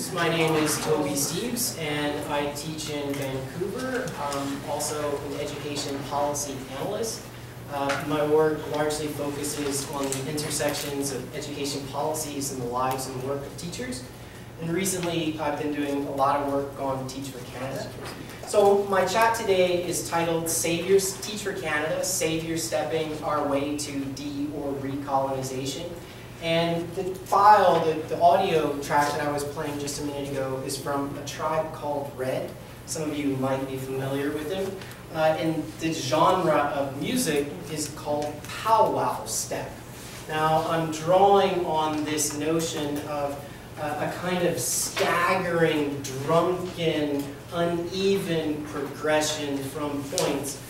Steeves. My name is Tobey Steeves, and I teach in Vancouver. I'm also an education policy analyst. My work largely focuses on the intersections of education policies and the lives and work of teachers. And recently, I've been doing a lot of work on Teach for Canada. So my chat today is titled Teach for Canada, Savior Stepping Our Way to De or Recolonization. And the file, the audio track that I was playing just a minute ago is from a tribe called Red. Some of you might be familiar with them. And the genre of music is called powwow step. Now, I'm drawing on this notion of a kind of staggering, drunken, uneven progression from points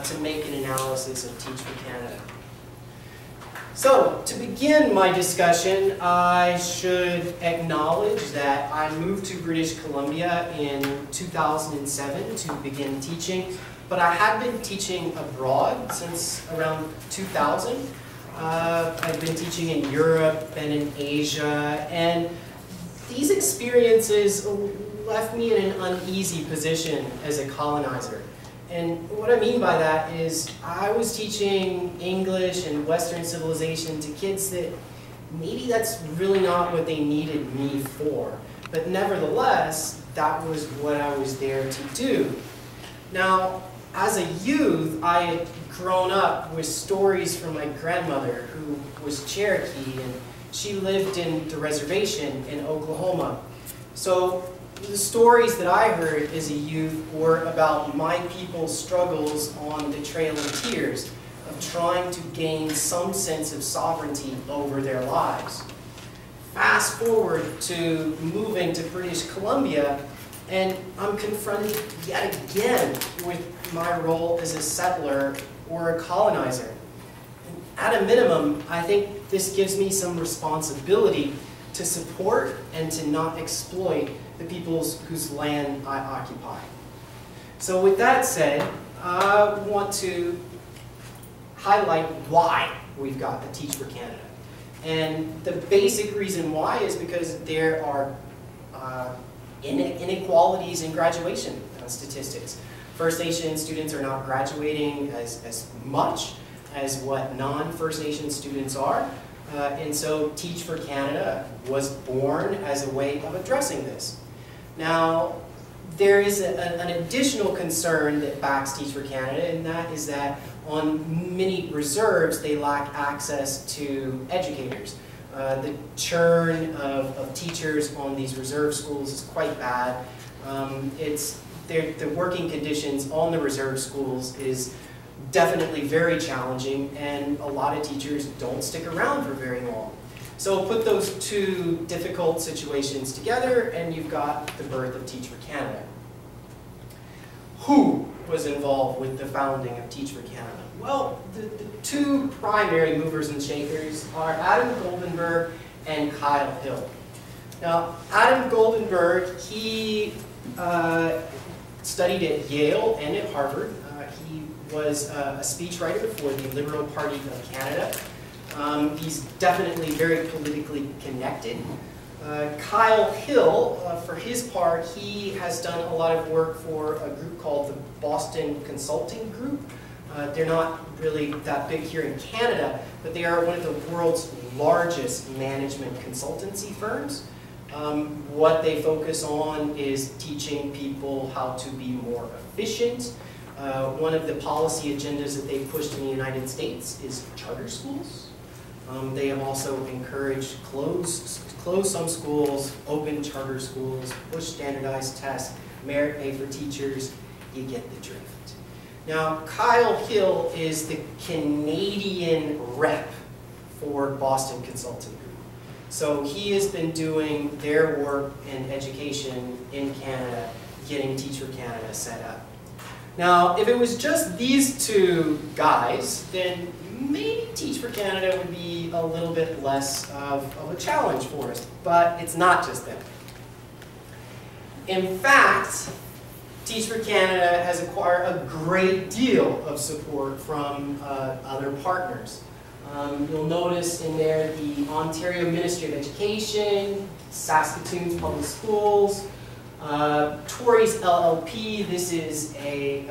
to make an analysis of Teach for Canada. So, to begin my discussion, I should acknowledge that I moved to British Columbia in 2007 to begin teaching, but I had been teaching abroad since around 2000. I've been teaching in Europe and in Asia, and these experiences left me in an uneasy position as a colonizer. And what I mean by that is I was teaching English and Western civilization to kids that maybe that's really not what they needed me for. But nevertheless, that was what I was there to do. Now, as a youth, I had grown up with stories from my grandmother, who was Cherokee, and she lived in the reservation in Oklahoma. So the stories that I heard as a youth were about my people's struggles on the Trail of Tears, of trying to gain some sense of sovereignty over their lives. Fast forward to moving to British Columbia, and I'm confronted yet again with my role as a settler or a colonizer. And at a minimum, I think this gives me some responsibility to support and to not exploit the peoples whose land I occupy. So with that said, I want to highlight why we've got a Teach for Canada. And the basic reason why is because there are inequalities in graduation statistics. First Nation students are not graduating as much as what non-First Nation students are. And so Teach for Canada was born as a way of addressing this. Now, there is an additional concern that backs Teach for Canada, and that is that on many reserves, they lack access to educators. The churn of teachers on these reserve schools is quite bad. The working conditions on the reserve schools is definitely very challenging, and a lot of teachers don't stick around for very long. So put those two difficult situations together, and you've got the birth of Teach for Canada. Who was involved with the founding of Teach for Canada? Well, the two primary movers and shakers are Adam Goldenberg and Kyle Hill. Now, Adam Goldenberg, he studied at Yale and at Harvard. He was a speechwriter for the Liberal Party of Canada. He's definitely very politically connected. Kyle Hill, for his part, he has done a lot of work for a group called the Boston Consulting Group. They're not really that big here in Canada, but they are one of the world's largest management consultancy firms. What they focus on is teaching people how to be more efficient. One of the policy agendas that they've pushed in the United States is charter schools. They have also encouraged close some schools, open charter schools, push standardized tests, merit pay for teachers. You get the drift. Now, Kyle Hill is the Canadian rep for Boston Consulting Group. So he has been doing their work in education in Canada, getting Teach for Canada set up. Now, if it was just these two guys, then maybe Teach for Canada would be a little bit less of a challenge for us, but it's not just them. In fact, Teach for Canada has acquired a great deal of support from other partners. You'll notice in there the Ontario Ministry of Education, Saskatoon's Public Schools, Tories LLP. This is a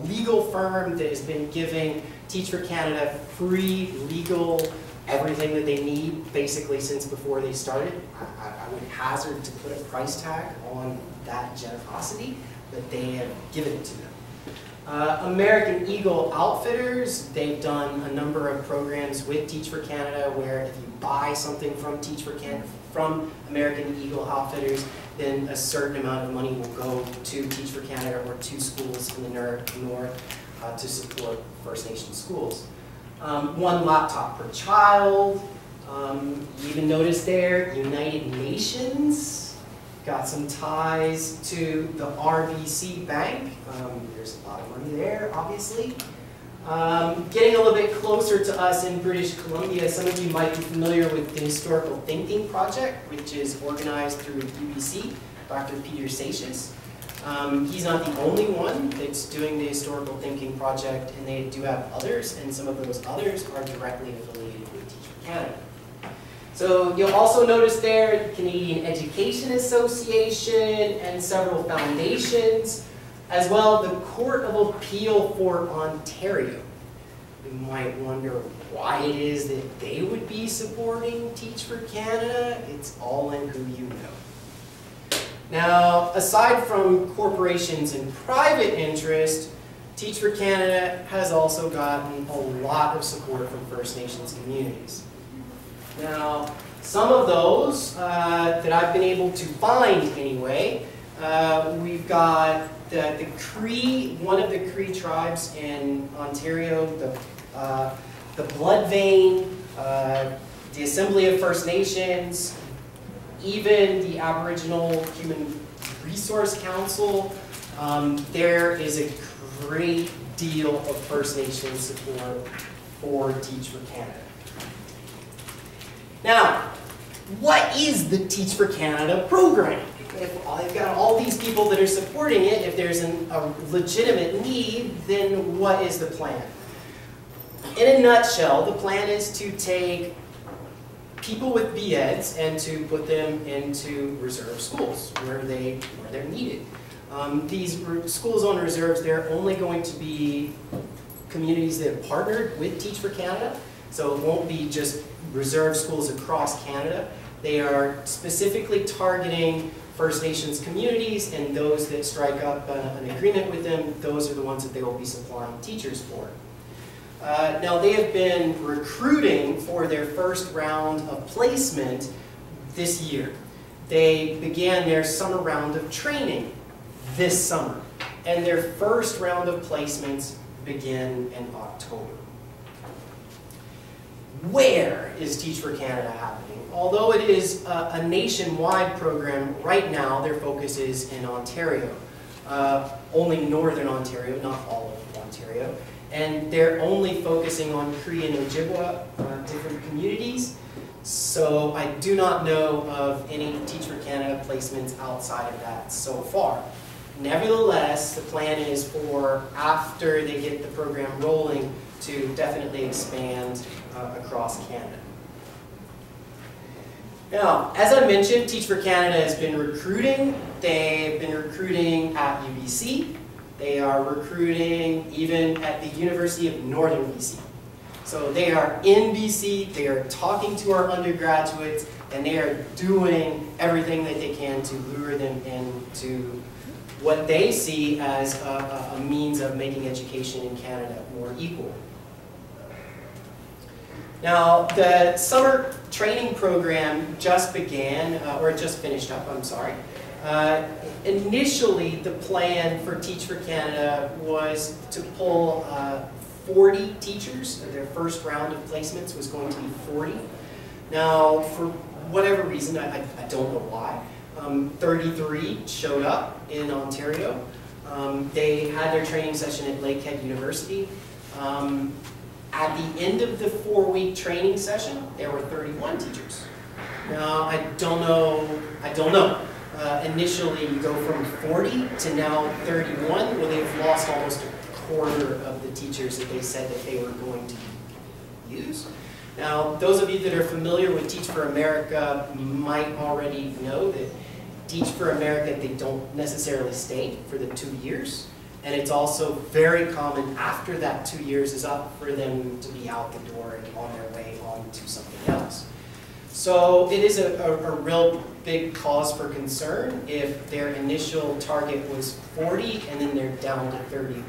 legal firm that has been giving Teach for Canada free legal everything that they need basically since before they started. I would hazard to put a price tag on that generosity, but they have given it to them. American Eagle Outfitters, they've done a number of programs with Teach for Canada where if you buy something from Teach for Canada, from American Eagle Outfitters, then a certain amount of money will go to Teach for Canada or to schools in the north to support First Nation schools. One laptop per child. You even notice there, United Nations got some ties to the RBC Bank. There's a lot of money there, obviously. Getting a little bit closer to us in British Columbia, some of you might be familiar with the Historical Thinking Project, which is organized through UBC, Dr. Peter Seixas. He's not the only one that's doing the Historical Thinking Project, and they do have others, and some of those others are directly affiliated with Teach for Canada. So you'll also notice there the Canadian Education Association and several foundations, as well the Court of Appeal for Ontario. You might wonder why it is that they would be supporting Teach for Canada. It's all in who you know. Now, aside from corporations and private interest, Teach for Canada has also gotten a lot of support from First Nations communities. Now, some of those that I've been able to find anyway, we've got the Cree, one of the Cree tribes in Ontario, the Blood Vein, the Assembly of First Nations, even the Aboriginal Human Resource Council. There is a great deal of First Nations support for Teach for Canada. Now, what is the Teach for Canada program? If I've got all these people that are supporting it, if there's a legitimate need, then what is the plan? In a nutshell, the plan is to take people with B.Eds and to put them into reserve schools where they're needed. These schools on reserves, they're only going to be communities that have partnered with Teach for Canada, so it won't be just reserve schools across Canada. They are specifically targeting First Nations communities, and those that strike up an agreement with them, those are the ones that they will be supplying teachers for. Now, they have been recruiting for their first round of placement this year. They began their summer round of training this summer, and their first round of placements begin in October. Where is Teach for Canada happening? Although it is a nationwide program, right now their focus is in Ontario. Only Northern Ontario, not all of Ontario. And they're only focusing on Cree and Ojibwa, different communities. So I do not know of any Teach for Canada placements outside of that so far. Nevertheless, the plan is for, after they get the program rolling, to definitely expand across Canada. Now, as I mentioned, Teach for Canada has been recruiting. They've been recruiting at UBC. They are recruiting even at the University of Northern BC. So they are in BC, they are talking to our undergraduates, and they are doing everything that they can to lure them into what they see as a means of making education in Canada more equal. Now, the summer training program just began, or just finished up, I'm sorry. Initially, the plan for Teach for Canada was to pull 40 teachers. Their first round of placements was going to be 40. Now, for whatever reason, I don't know why, 33 showed up in Ontario. They had their training session at Lakehead University. At the end of the 4-week training session, there were 31 teachers. Now, I don't know. Initially, you go from 40 to now 31. Well, they've lost almost a quarter of the teachers that they said that they were going to use. Now, those of you that are familiar with Teach for America might already know that Teach for America, they don't necessarily stay for the 2 years. And it's also very common after that 2 years is up for them to be out the door and on their way on to something else. So it is a real big cause for concern if their initial target was 40 and then they're down to 31.